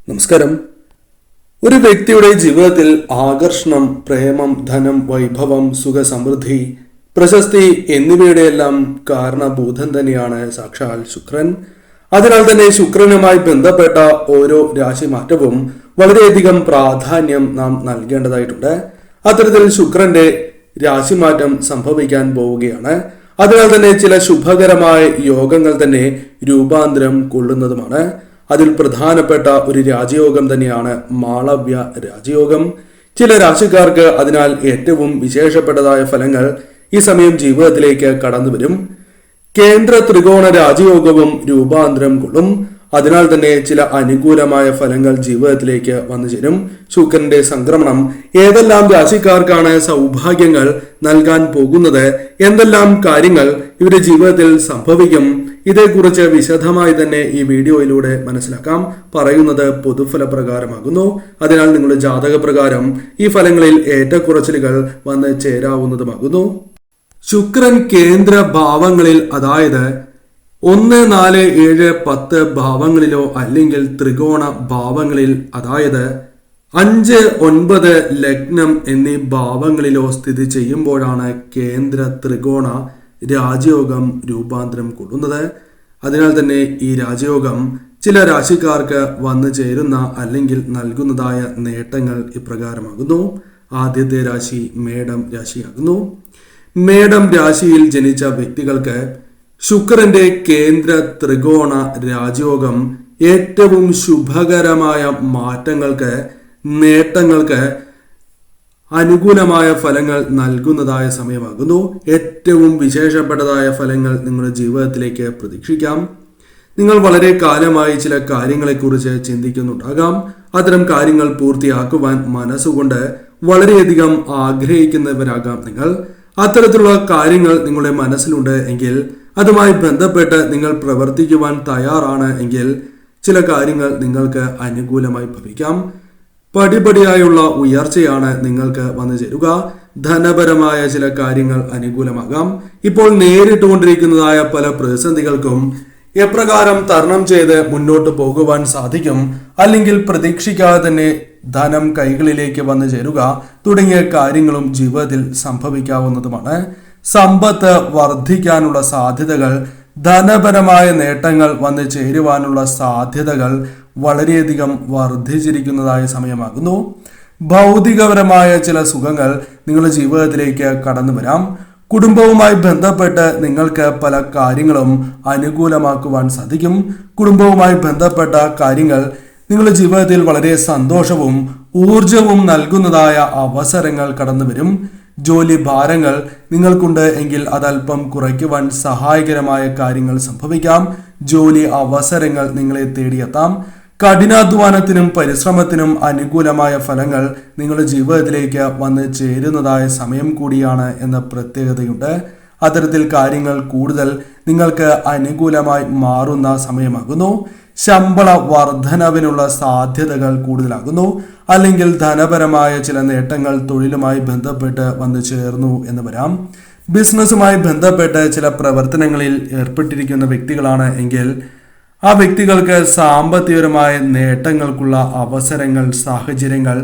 നമസ്കാരം. ഒരു വ്യക്തിയുടെ ജീവിതത്തിൽ ആകർഷണം, പ്രേമം, ധനം, വൈഭവം, സുഖസമൃദ്ധി, പ്രശസ്തി എന്നിവയുടെയെല്ലാം കാരണഭൂതൻ തന്നെയാണ് സാക്ഷാൽ ശുക്രൻ. അതിനാൽ തന്നെ ശുക്രനുമായി ബന്ധപ്പെട്ട ഓരോ രാശിമാറ്റവും വളരെയധികം പ്രാധാന്യം നാം നൽകേണ്ടതായിട്ടുണ്ട്. അത്തരത്തിൽ ശുക്രന്റെ രാശിമാറ്റം സംഭവിക്കാൻ പോവുകയാണ്. അതിനാൽ തന്നെ ചില ശുഭകരമായ യോഗങ്ങൾ തന്നെ രൂപാന്തരം കൊള്ളുന്നതുമാണ്. അതിൽ പ്രധാനപ്പെട്ട ഒരു രാജയോഗം തന്നെയാണ് മാളവ്യ രാജയോഗം. ചില രാശിക്കാർക്ക് അതിനാൽ ഏറ്റവും വിശേഷപ്പെട്ടതായ ഫലങ്ങൾ ഈ സമയം ജീവിതത്തിലേക്ക് കടന്നു വരും. കേന്ദ്ര ത്രികോണ രാജയോഗവും രൂപാന്തരം കൊള്ളും. അതിനാൽ തന്നെ ചില അനുകൂലമായ ഫലങ്ങൾ ജീവിതത്തിലേക്ക് വന്നു ചേരും. ശുക്രന്റെ സംക്രമണം ഏതെല്ലാം രാശിക്കാർക്കാണ് സൗഭാഗ്യങ്ങൾ നൽകാൻ പോകുന്നത്, എന്തെല്ലാം കാര്യങ്ങൾ ഇവരുടെ ജീവിതത്തിൽ സംഭവിക്കും, ഇതേക്കുറിച്ച് വിശദമായി തന്നെ ഈ വീഡിയോയിലൂടെ മനസ്സിലാക്കാം. പറയുന്നത് പൊതുഫലപ്രകാരമാകുന്നു. അതിനാൽ നിങ്ങളുടെ ജാതകപ്രകാരം ഈ ഫലങ്ങളിൽ ഏറ്റക്കുറച്ചിലുകൾ വന്ന് ചേരാവുന്നതുമാകുന്നു. ശുക്രൻ കേന്ദ്ര ഭാവങ്ങളിൽ, അതായത് 1, 4, 7, 10 ഭാവങ്ങളിലോ അല്ലെങ്കിൽ ത്രികോണ ഭാവങ്ങളിൽ, അതായത് 5, 9 ലഗ്നം എന്നീ ഭാവങ്ങളിലോ സ്ഥിതി ചെയ്യുമ്പോഴാണ് കേന്ദ്ര ത്രികോണ രാജയോഗം രൂപാന്തരം കൊള്ളുന്നത്. അതിനാൽ തന്നെ ഈ രാജയോഗം ചില രാശിക്കാർക്ക് വന്നു ചേരുന്ന അല്ലെങ്കിൽ നൽകുന്നതായ നേട്ടങ്ങൾ ഇപ്രകാരമാകുന്നു. ആദ്യത്തെ രാശി മേടം രാശിയാകുന്നു. മേടം രാശിയിൽ ജനിച്ച വ്യക്തികൾക്ക് ശുക്രന്റെ കേന്ദ്ര ത്രികോണ രാജയോഗം ഏറ്റവും ശുഭകരമായ മാറ്റങ്ങൾക്ക്, നേട്ടങ്ങൾക്ക്, അനുകൂലമായ ഫലങ്ങൾ നൽകുന്നതായ സമയമാകുന്നു. ഏറ്റവും വിശേഷപ്പെട്ടതായ ഫലങ്ങൾ നിങ്ങളുടെ ജീവിതത്തിലേക്ക് പ്രതീക്ഷിക്കാം. നിങ്ങൾ വളരെ കാലമായി ചില കാര്യങ്ങളെക്കുറിച്ച് ചിന്തിക്കുന്നുണ്ടാകാം. അത്തരം കാര്യങ്ങൾ പൂർത്തിയാക്കുവാൻ മനസ്സുകൊണ്ട് വളരെയധികം ആഗ്രഹിക്കുന്നവരാകാം നിങ്ങൾ. അത്തരത്തിലുള്ള കാര്യങ്ങൾ നിങ്ങളുടെ മനസ്സിലുണ്ട് എങ്കിൽ, അതുമായി ബന്ധപ്പെട്ട് നിങ്ങൾ പ്രവർത്തിക്കുവാൻ തയ്യാറാണ് എങ്കിൽ ചില കാര്യങ്ങൾ നിങ്ങൾക്ക് അനുകൂലമായി ഭവിക്കാം. പടിപടിയായുള്ള ഉയർച്ചയാണ് നിങ്ങൾക്ക് വന്നു ചേരുക. ധനപരമായ ചില കാര്യങ്ങൾ അനുകൂലമാകാം. ഇപ്പോൾ നേരിട്ടുകൊണ്ടിരിക്കുന്നതായ പല പ്രതിസന്ധികൾക്കും എപ്രകാരം തരണം ചെയ്ത് മുന്നോട്ട് പോകുവാൻ സാധിക്കും, അല്ലെങ്കിൽ പ്രതീക്ഷിക്കാതെ തന്നെ ധനം കൈകളിലേക്ക് വന്നു ചേരുക തുടങ്ങിയ കാര്യങ്ങളും ജീവിതത്തിൽ സംഭവിക്കാവുന്നതുമാണ്. സമ്പത്ത് വർദ്ധിക്കാനുള്ള സാധ്യതകൾ, ധനപരമായ നേട്ടങ്ങൾ വന്നു ചേരുവാനുള്ള സാധ്യതകൾ വളരെയധികം വർദ്ധിച്ചിരിക്കുന്നതായ സമയമാകുന്നു. ഭൗതികപരമായ ചില സുഖങ്ങൾ നിങ്ങളുടെ ജീവിതത്തിലേക്ക് കടന്നു വരാം. കുടുംബവുമായി ബന്ധപ്പെട്ട് നിങ്ങൾക്ക് പല കാര്യങ്ങളും അനുകൂലമാക്കുവാൻ സാധിക്കും. കുടുംബവുമായി ബന്ധപ്പെട്ട കാര്യങ്ങൾ നിങ്ങളുടെ ജീവിതത്തിൽ വളരെ സന്തോഷവും ഊർജവും നൽകുന്നതായ അവസരങ്ങൾ കടന്നു വരും. ജോലി ഭാരങ്ങൾ നിങ്ങൾക്കുണ്ട് എങ്കിൽ അതല്പം കുറയ്ക്കുവാൻ സഹായകരമായ കാര്യങ്ങൾ സംഭവിക്കാം. ജോലി അവസരങ്ങൾ നിങ്ങളെ തേടിയെത്താം. കഠിനാധ്വാനത്തിനും പരിശ്രമത്തിനും അനുകൂലമായ ഫലങ്ങൾ നിങ്ങളുടെ ജീവിതത്തിലേക്ക് വന്ന് ചേരുന്നതായ സമയം കൂടിയാണ് എന്ന പ്രത്യേകതയുണ്ട്. അത്തരത്തിൽ കാര്യങ്ങൾ കൂടുതൽ നിങ്ങൾക്ക് അനുകൂലമായി മാറുന്ന സമയമാകുന്നു. ശമ്പള വർധനവിനുള്ള സാധ്യതകൾ കൂടുതലാകുന്നു. അല്ലെങ്കിൽ ധനപരമായ ചില നേട്ടങ്ങൾ തൊഴിലുമായി ബന്ധപ്പെട്ട് വന്നു ചേർന്നു എന്ന് വരാം. ബിസിനസ്സുമായി ബന്ധപ്പെട്ട് ചില പ്രവർത്തനങ്ങളിൽ ഏർപ്പെട്ടിരിക്കുന്ന വ്യക്തികളാണ് എങ്കിൽ ആ വ്യക്തികൾക്ക് സാമ്പത്തികപരമായ നേട്ടങ്ങൾക്കുള്ള അവസരങ്ങൾ, സാഹചര്യങ്ങൾ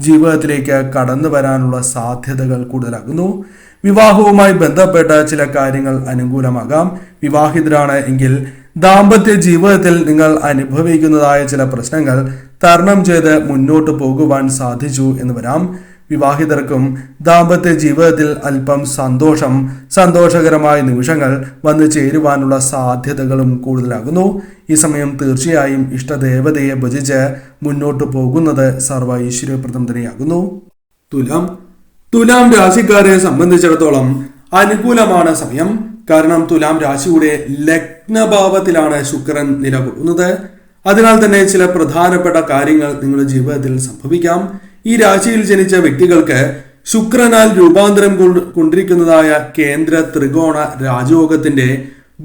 ജീവിതത്തിലേക്ക് കടന്നു വരാനുള്ള സാധ്യതകൾ കൂടുതലാകുന്നു. വിവാഹവുമായി ബന്ധപ്പെട്ട ചില കാര്യങ്ങൾ അനുകൂലമാകാം. വിവാഹിതരാണ് എങ്കിൽ ദാമ്പത്യ ജീവിതത്തിൽ നിങ്ങൾ അനുഭവിക്കുന്നതായ ചില പ്രശ്നങ്ങൾ തരണം ചെയ്ത് മുന്നോട്ട് പോകുവാൻ സാധിച്ചു എന്ന് വരാം. വിവാഹിതർക്കും ദാമ്പത്യ ജീവിതത്തിൽ അല്പം സന്തോഷകരമായ നിമിഷങ്ങൾ വന്നു ചേരുവാനുള്ള സാധ്യതകളും കൂടുതലാകുന്നു. ഈ സമയം തീർച്ചയായും ഇഷ്ടദേവതയെ ഭജിച്ച് മുന്നോട്ട് പോകുന്നത് സർവ്വ ഐശ്വര്യപ്രദം തന്നെയാകുന്നു. തുലാം രാശിക്കാരെ സംബന്ധിച്ചിടത്തോളം അനുകൂലമാണ് സമയം. കാരണം തുലാം രാശിയുടെ ലഗ്നഭാവത്തിലാണ് ശുക്രൻ നിലകൊള്ളുന്നത്. അതിനാൽ തന്നെ ചില പ്രധാനപ്പെട്ട കാര്യങ്ങൾ നിങ്ങളുടെ ജീവിതത്തിൽ സംഭവിക്കാം. ഈ രാശിയിൽ ജനിച്ച വ്യക്തികൾക്ക് ശുക്രനാൽ രൂപാന്തരം കൊണ്ടിരിക്കുന്നതായ കേന്ദ്ര ത്രികോണ രാജയോഗത്തിന്റെ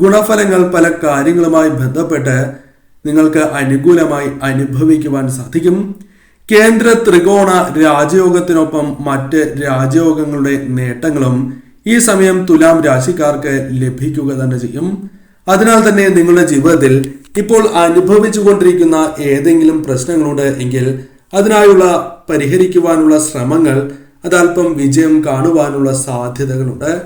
ഗുണഫലങ്ങൾ പല കാര്യങ്ങളുമായി ബന്ധപ്പെട്ട് നിങ്ങൾക്ക് അനുകൂലമായി അനുഭവിക്കുവാൻ സാധിക്കും. കേന്ദ്ര ത്രികോണ രാജയോഗത്തിനൊപ്പം മറ്റ് രാജയോഗങ്ങളുടെ നേട്ടങ്ങളും ഈ സമയം തുലാം രാശിക്കാർക്ക് ലഭിക്കുക തന്നെ ചെയ്യും. അതിനാൽ തന്നെ നിങ്ങളുടെ ജീവിതത്തിൽ ഇപ്പോൾ അനുഭവിച്ചു കൊണ്ടിരിക്കുന്ന ഏതെങ്കിലും പ്രശ്നങ്ങളുണ്ട് എങ്കിൽ അതിനായുള്ള പരിഹരിക്കുവാനുള്ള ശ്രമങ്ങൾ അതല്പം വിജയം കാണുവാനുള്ള സാധ്യതകളുണ്ട്.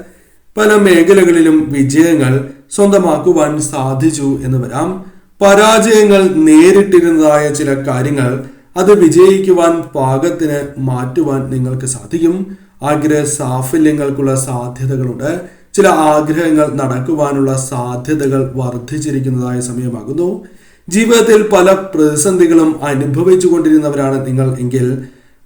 പല മേഖലകളിലും വിജയങ്ങൾ സ്വന്തമാക്കുവാൻ സാധിച്ചു എന്ന് വരാം. പരാജയങ്ങൾ നേരിട്ടിരുന്നതായ ചില കാര്യങ്ങൾ അത് വിജയിക്കുവാൻ പാകത്തിന് മാറ്റുവാൻ നിങ്ങൾക്ക് സാധിക്കും. ആഗ്രഹ സാഫല്യങ്ങൾക്കുള്ള സാധ്യതകളുണ്ട്. ചില ആഗ്രഹങ്ങൾ നടക്കുവാനുള്ള സാധ്യതകൾ വർദ്ധിച്ചിരിക്കുന്നതായ സമയമാകുന്നു. ജീവിതത്തിൽ പല പ്രതിസന്ധികളും അനുഭവിച്ചു കൊണ്ടിരുന്നവരാണ് നിങ്ങൾ എങ്കിൽ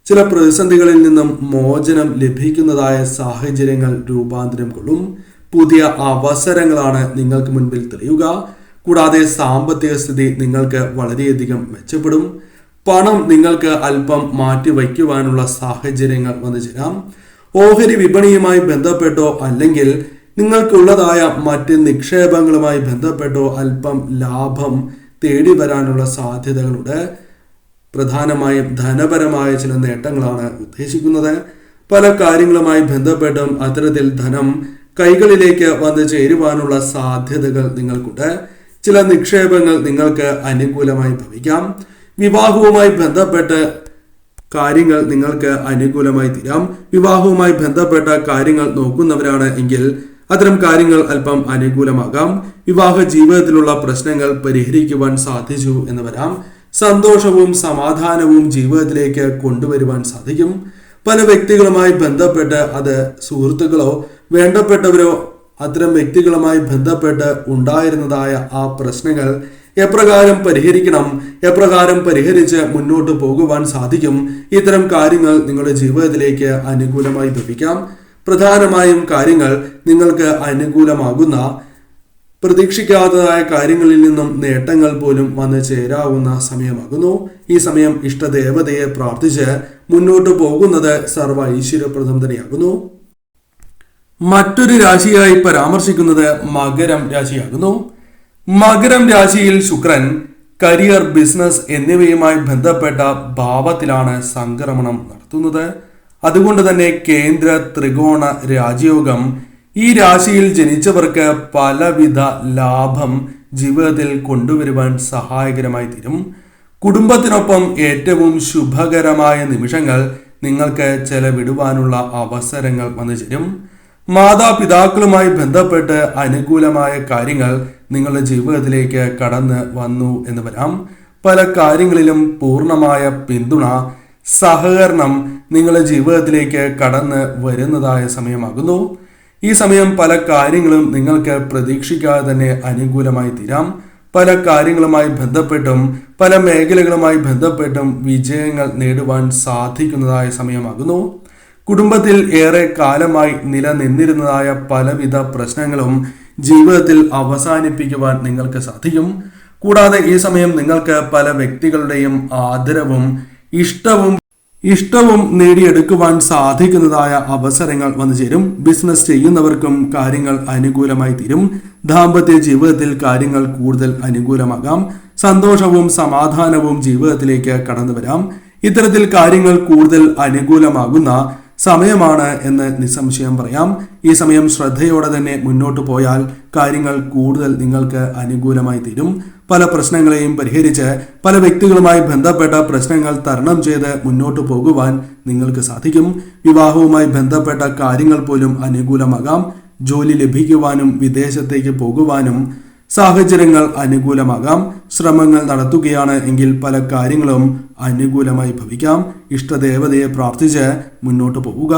ചില പ്രതിസന്ധികളിൽ നിന്നും മോചനം ലഭിക്കുന്നതായ സാഹചര്യങ്ങൾ രൂപാന്തരം കൊള്ളും. പുതിയ അവസരങ്ങളാണ് നിങ്ങൾക്ക് മുൻപിൽ തെളിയുക. കൂടാതെ സാമ്പത്തിക സ്ഥിതി നിങ്ങൾക്ക് വളരെയധികം മെച്ചപ്പെടും. പണം നിങ്ങൾക്ക് അല്പം മാറ്റി വയ്ക്കുവാനുള്ള സാഹചര്യങ്ങൾ വന്നു ചേരാം. ഓഹരി വിപണിയുമായി ബന്ധപ്പെട്ടോ അല്ലെങ്കിൽ നിങ്ങൾക്കുള്ളതായ മറ്റ് നിക്ഷേപങ്ങളുമായി ബന്ധപ്പെട്ടോ അല്പം ലാഭം തേടി വരാനുള്ള സാധ്യതകളുണ്ട്. പ്രധാനമായും ധനപരമായ ചില നേട്ടങ്ങളാണ് ഉദ്ദേശിക്കുന്നത്. പല കാര്യങ്ങളുമായി ബന്ധപ്പെട്ടും അത്തരത്തിൽ ധനം കൈകളിലേക്ക് വന്നു ചേരുവാനുള്ള സാധ്യതകൾ നിങ്ങൾക്കുണ്ട്. ചില നിക്ഷേപങ്ങൾ നിങ്ങൾക്ക് അനുകൂലമായി ഭവിക്കാം. വിവാഹവുമായി ബന്ധപ്പെട്ട് കാര്യങ്ങൾ നിങ്ങൾക്ക് അനുകൂലമായി തീരാം. വിവാഹവുമായി ബന്ധപ്പെട്ട കാര്യങ്ങൾ നോക്കുന്നവരാണ് എങ്കിൽ അത്തരം കാര്യങ്ങൾ അല്പം അനുകൂലമാകാം. വിവാഹ ജീവിതത്തിലുള്ള പ്രശ്നങ്ങൾ പരിഹരിക്കുവാൻ സാധിച്ചു എന്ന് വരാം. സന്തോഷവും സമാധാനവും ജീവിതത്തിലേക്ക് കൊണ്ടുവരുവാൻ സാധിക്കും. പല വ്യക്തികളുമായി ബന്ധപ്പെട്ട് അത് സുഹൃത്തുക്കളോ വേണ്ടപ്പെട്ടവരോ അത്തരം വ്യക്തികളുമായി ബന്ധപ്പെട്ട് ഉണ്ടായിരുന്നതായ ആ പ്രശ്നങ്ങൾ എപ്രകാരം പരിഹരിക്കണം, എപ്രകാരം പരിഹരിച്ച് മുന്നോട്ട് പോകുവാൻ സാധിക്കും, ഇത്തരം കാര്യങ്ങൾ നിങ്ങളുടെ ജീവിതത്തിലേക്ക് അനുകൂലമായി ഭവിക്കാം. പ്രധാനമായും കാര്യങ്ങൾ നിങ്ങൾക്ക് അനുകൂലമാകുന്ന പ്രതീക്ഷിക്കാത്തതായ കാര്യങ്ങളിൽ നിന്നും നേട്ടങ്ങൾ പോലും വന്നു ചേരാവുന്ന സമയമാകുന്നു. ഈ സമയം ഇഷ്ടദേവതയെ പ്രാർത്ഥിച്ച് മുന്നോട്ട് പോകുന്നത് സർവ്വ ഐശ്വര്യപ്രദം തന്നെയാകുന്നു. മറ്റൊരു രാശിയായി പരാമർശിക്കുന്നത് മകരം രാശിയാകുന്നു. മകരം രാശിയിൽ ശുക്രൻ കരിയർ, ബിസിനസ് എന്നിവയുമായി ബന്ധപ്പെട്ട ഭാവത്തിലാണ് സംക്രമണം നടത്തുന്നത്. അതുകൊണ്ട് തന്നെ കേന്ദ്ര ത്രികോണ രാജയോഗം ഈ രാശിയിൽ ജനിച്ചവർക്ക് പലവിധ ലാഭം ജീവിതത്തിൽ കൊണ്ടുവരുവാൻ സഹായകരമായി തീരും. കുടുംബത്തിനൊപ്പം ഏറ്റവും ശുഭകരമായ നിമിഷങ്ങൾ നിങ്ങൾക്ക് ചെലവിടുവാനുള്ള അവസരങ്ങൾ വന്നു ചേരും. മാതാപിതാക്കളുമായി ബന്ധപ്പെട്ട് അനുകൂലമായ കാര്യങ്ങൾ നിങ്ങളുടെ ജീവിതത്തിലേക്ക് കടന്ന് വന്നു എന്ന് വരാം. പല കാര്യങ്ങളിലും പൂർണ്ണമായ പിന്തുണ, സഹകരണം നിങ്ങളുടെ ജീവിതത്തിലേക്ക് കടന്ന് വരുന്നതായ സമയമാകുന്നു. ഈ സമയം പല കാര്യങ്ങളും നിങ്ങൾക്ക് പ്രതീക്ഷിക്കാതെ തന്നെ അനുകൂലമായി തീരാം. പല കാര്യങ്ങളുമായി ബന്ധപ്പെട്ടും പല മേഖലകളുമായി ബന്ധപ്പെട്ടും വിജയങ്ങൾ നേടുവാൻ സാധിക്കുന്നതായ സമയമാകുന്നു. കുടുംബത്തിൽ ഏറെ കാലമായി നിലനിന്നിരുന്നതായ പലവിധ പ്രശ്നങ്ങളും ജീവിതത്തിൽ അവസാനിപ്പിക്കുവാൻ നിങ്ങൾക്ക് സാധിക്കും. കൂടാതെ ഈ സമയം നിങ്ങൾക്ക് പല വ്യക്തികളുടെയും ആദരവും ഇഷ്ടവും നേടിയെടുക്കുവാൻ സാധിക്കുന്നതായ അവസരങ്ങൾ വന്നു ചേരും. ബിസിനസ് ചെയ്യുന്നവർക്കും കാര്യങ്ങൾ അനുകൂലമായി തീരും. ദാമ്പത്യ ജീവിതത്തിൽ കാര്യങ്ങൾ കൂടുതൽ അനുകൂലമാകാം. സന്തോഷവും സമാധാനവും ജീവിതത്തിലേക്ക് കടന്നു വരാം. ഇത്തരത്തിൽ കാര്യങ്ങൾ കൂടുതൽ അനുകൂലമാകുന്ന സമയമാണ് എന്ന് നിസ്സംശയം പറയാം. ഈ സമയം ശ്രദ്ധയോടെ തന്നെ മുന്നോട്ട് പോയാൽ കാര്യങ്ങൾ കൂടുതൽ നിങ്ങൾക്ക് അനുകൂലമായി തീരും. പല പ്രശ്നങ്ങളെയും പരിഹരിച്ച് പല വ്യക്തികളുമായി ബന്ധപ്പെട്ട പ്രശ്നങ്ങൾ തരണം ചെയ്ത് മുന്നോട്ട് പോകുവാൻ നിങ്ങൾക്ക് സാധിക്കും. വിവാഹവുമായി ബന്ധപ്പെട്ട കാര്യങ്ങൾ പോലും അനുകൂലമാകാം. ജോലി ലഭിക്കുവാനും വിദേശത്തേക്ക് പോകുവാനും സാഹചര്യങ്ങൾ അനുകൂലമാകാം. ശ്രമങ്ങൾ നടത്തുകയാണ് എങ്കിൽ പല കാര്യങ്ങളും അനുകൂലമായി ഭവിക്കാം. ഇഷ്ടദേവതയെ പ്രാർത്ഥിച്ച് മുന്നോട്ട് പോവുക.